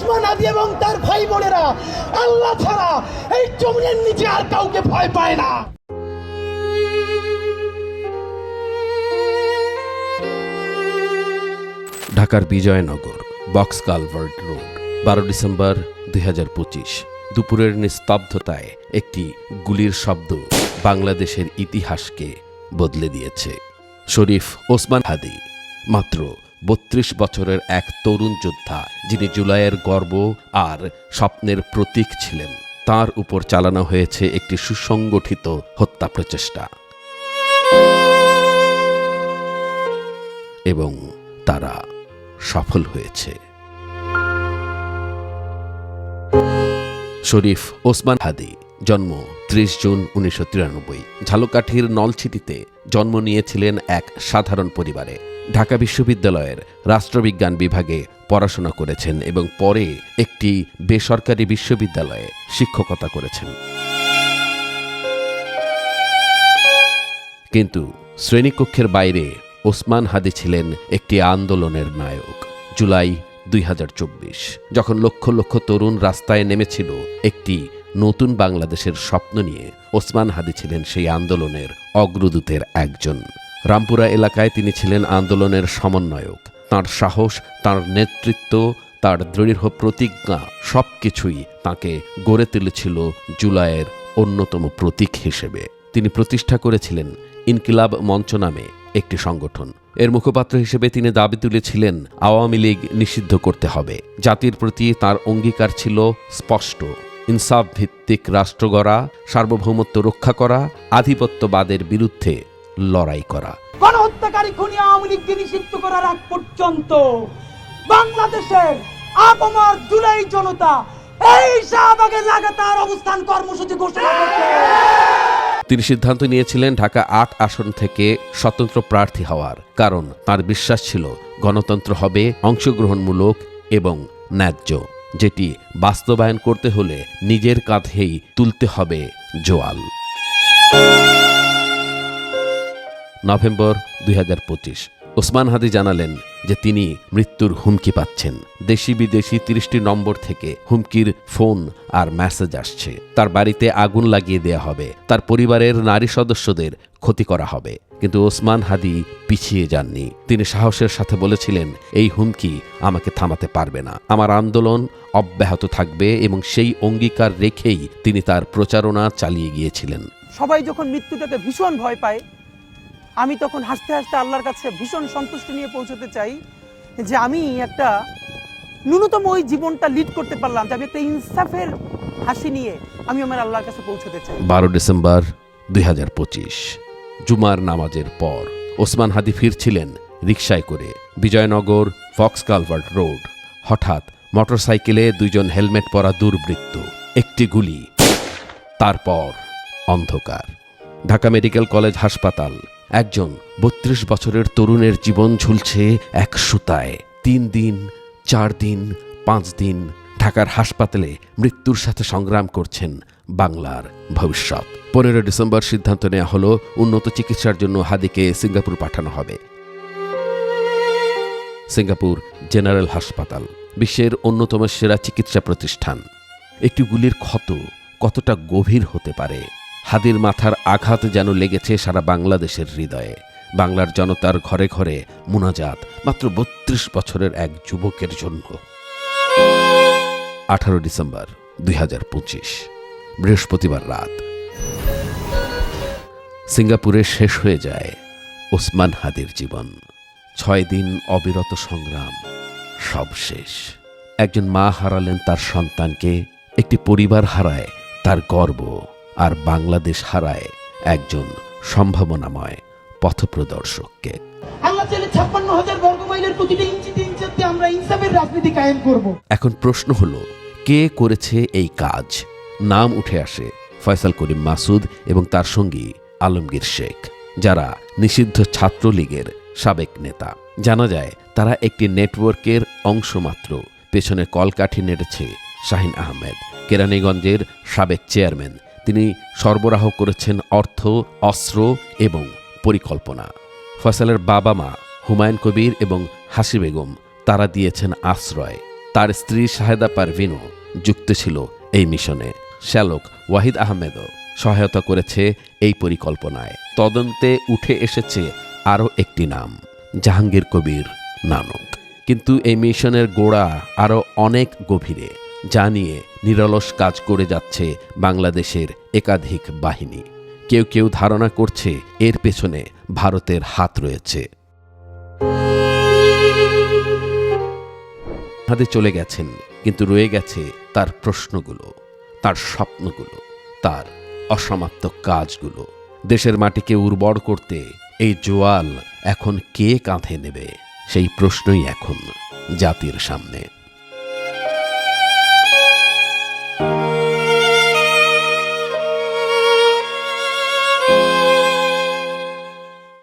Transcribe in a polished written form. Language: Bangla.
ওসমান হাদী এবং তার ভাই বোনেরা আল্লাহ ছাড়া এই জমিনের নিচে আর কাউকে ভয় পায় না। ঢাকার Bijoynagar box culvert road 12 December 2025 দুপুরের নিস্তব্ধতায় একটি গুলির শব্দ বাংলাদেশের ইতিহাসকে বদলে দিয়েছে। শরীফ ওসমান হাদী মাত্র 32 বছরের এক তরুণ যোদ্ধা, যিনি জুলাইয়ের গর্ব আর স্বপ্নের প্রতীক ছিলেন। তার উপর চালানো হয়েছে একটি সুসংগঠিত হত্যা প্রচেষ্টা এবং তারা সফল হয়েছে। শরীফ ওসমান হাদী জন্ম 30 জুন 1993। ঝালকাঠির নলছিটিতে জন্ম নিয়েছিলেন এক সাধারণ পরিবারে। ঢাকা বিশ্ববিদ্যালয়ের রাষ্ট্রবিজ্ঞান বিভাগে পড়াশোনা করেছেন এবং পরে একটি বেসরকারি বিশ্ববিদ্যালয়ে শিক্ষকতা করেছেন। কিন্তু শ্রেণীকক্ষের বাইরে ওসমান হাদী ছিলেন একটি আন্দোলনের নায়ক। জুলাই 2024 যখন লক্ষ লক্ষ তরুণ রাস্তায় নেমেছিল একটি নতুন বাংলাদেশের স্বপ্ন নিয়ে, ওসমান হাদী ছিলেন সেই আন্দোলনের অগ্রদূতের একজন। রামপুরা এলাকায় তিনি ছিলেন আন্দোলনের সমন্বয়ক। তাঁর সাহস, তাঁর নেতৃত্ব, তাঁর দৃঢ় প্রতিজ্ঞা সবকিছুই তাঁকে গড়ে তুলেছিল জুলাইয়ের অন্যতম প্রতীক হিসেবে। তিনি প্রতিষ্ঠা করেছিলেন ইনকিলাব মঞ্চ নামে একটি সংগঠন। এর মুখপাত্র হিসেবে তিনি দাবি তুলেছিলেন আওয়ামী লীগ নিষিদ্ধ করতে হবে। জাতির প্রতি তার অঙ্গীকার ছিল স্পষ্ট: ইনসাফ ভিত্তিক রাষ্ট্র গড়া, সার্বভৌমত্ব রক্ষা করা, আধিপত্যবাদের বিরুদ্ধে লড়াই করা। গণহত্যাকারী খুনি আওয়ামী লীগকে নিষিদ্ধ করার আগ পর্যন্ত বাংলাদেশের আপমর জুলাই জনতা এই শাহবাগে লাগাতার অবস্থান কর্মসূচি ঘোষণা করছে। তিনি সিদ্ধান্ত নিয়েছিলেন ঢাকা 8 আসন থেকে স্বতন্ত্র প্রার্থী হওয়ার, কারণ তার বিশ্বাস ছিল গণতন্ত্র হবে অংশগ্রহণমূলক এবং ন্যায্য, যেটি বাস্তবায়ন করতে হলে নিজের কাঁধেই তুলতে হবে জোয়াল। নভেম্বর 2025 ওসমান হাদী জানালেন যে তিনি মৃত্যুর হুমকি পাচ্ছেন। দেশি বিদেশি 30টি নম্বর থেকে হুমকির ফোন আর মেসেজ আসছে। তার বাড়িতে আগুন লাগিয়ে দেয়া হবে, তার পরিবারের নারী সদস্যদের ক্ষতি করা হবে। কিন্তু ওসমান হাদী পিছিয়ে যাননি। তিনি সাহসের সাথে বলেছিলেন, এই হুমকি আমাকে থামাতে পারবে না, আমার আন্দোলন অব্যাহত থাকবে, এবং সেই অঙ্গীকার রেখেই তিনি তার প্রচারণা চালিয়ে গিয়েছিলেন। সবাই যখন মৃত্যুটাকে ভীষণ ভয় পায়, আমি তখন হাসতে হাসতে আল্লাহর কাছে ভীষণ সন্তুষ্টি নিয়ে পৌঁছতে চাই যে আমি একটা ন্যূনতম ওই জীবনটা লিড করতে পারলাম, যে আমি একটা ইনসাফের হাসি নিয়ে আমি আমার আল্লাহর কাছে পৌঁছতে চাই। 12 ডিসেম্বর 2025 জুমার নামাজের পর ওসমান হাদী ফিরছিলেন রিকশায় করে বিজয়নগর ফক্স কালভার্ট রোড। হঠাৎ মোটরসাইকেলে 2 জন হেলমেট পরা দুর্বৃত্ত, একটি গুলি, তারপর অন্ধকার। ঢাকা মেডিকেল কলেজ হাসপাতাল। একজন 32 বছরের তরুণের জীবন ঝুলছে এক সুতায়। 3 দিন, 4 দিন, 5 দিন ঢাকার হাসপাতালে মৃত্যুর সাথে সংগ্রাম করছেন বাংলার ভবিষ্যৎ। 15 ডিসেম্বর সিদ্ধান্ত নেওয়া হলো উন্নত চিকিৎসার জন্য হাদীকে সিঙ্গাপুর পাঠানো হবে। সিঙ্গাপুর জেনারেল হাসপাতাল বিশ্বের অন্যতম সেরা চিকিৎসা প্রতিষ্ঠান। একটি গুলির ক্ষত কতটা গভীর হতে পারে? হাদীর মাথার আঘাত যেন লেগেছে সারা বাংলাদেশের হৃদয়ে। বাংলার জনতার ঘরে ঘরে মুনাজাত মাত্র 32 বছরের এক যুবকের জন্য। 18 ডিসেম্বর 2025 বৃহস্পতিবার রাত সিঙ্গাপুরে শেষ হয়ে যায় ওসমান হাদীর জীবন। 6 দিন অবিরত সংগ্রাম, সব শেষ। একজন মা হারালেন তার সন্তানকে, একটি পরিবার হারায় তার গর্ব, আর বাংলাদেশ হারায় একজন সম্ভাবনাময় পথপ্রদর্শককে। আল্লাহ চাইলে 56,000 বর্গ মাইলের প্রতিটা ইঞ্চিতে ইঞ্চিতে আমরা ইনসাফের রাজনীতি কায়েম করব। এখন প্রশ্ন হলো, কে করেছে এই কাজ? নাম উঠে আসে ফয়সাল করিম মাসুদ এবং তার সঙ্গী আলমগীর শেখ, যারা নিষিদ্ধ ছাত্রলীগের সাবেক নেতা। জানা যায় তারা একটি নেটওয়ার্কের অংশ মাত্র। পেছনে কলকাঠি নেড়েছে শাহিন আহমেদ, কেরানীগঞ্জের সাবেক চেয়ারম্যান। তিনি সরবরাহ করেছেন অর্থ, অস্ত্র এবং পরিকল্পনা। ফয়সালের বাবা মা হুমায়ুন কবির এবং হাসি বেগম, তারা দিয়েছেন আশ্রয়। তার স্ত্রী শাহেদা পারভিনও যুক্ত ছিল এই মিশনে। শ্যালক ওয়াহিদ আহমেদও সহায়তা করেছে এই পরিকল্পনায়। তদন্তে উঠে এসেছে আরও একটি নাম, জাহাঙ্গীর কবির নানক। কিন্তু এই মিশনের গোড়া আরও অনেক গভীরে, যা নিয়ে নিরলস কাজ করে যাচ্ছে বাংলাদেশের একাধিক বাহিনী। কেউ কেউ ধারণা করছে এর পেছনে ভারতের হাত রয়েছে। হাতে চলে গেছেন, কিন্তু রয়ে গেছে তার প্রশ্নগুলো, তার স্বপ্নগুলো, তার অসমাপ্ত কাজগুলো। দেশের মাটিকে উর্বর করতে এই জোয়াল এখন কে কাঁধে নেবে, সেই প্রশ্নই এখন জাতির সামনে।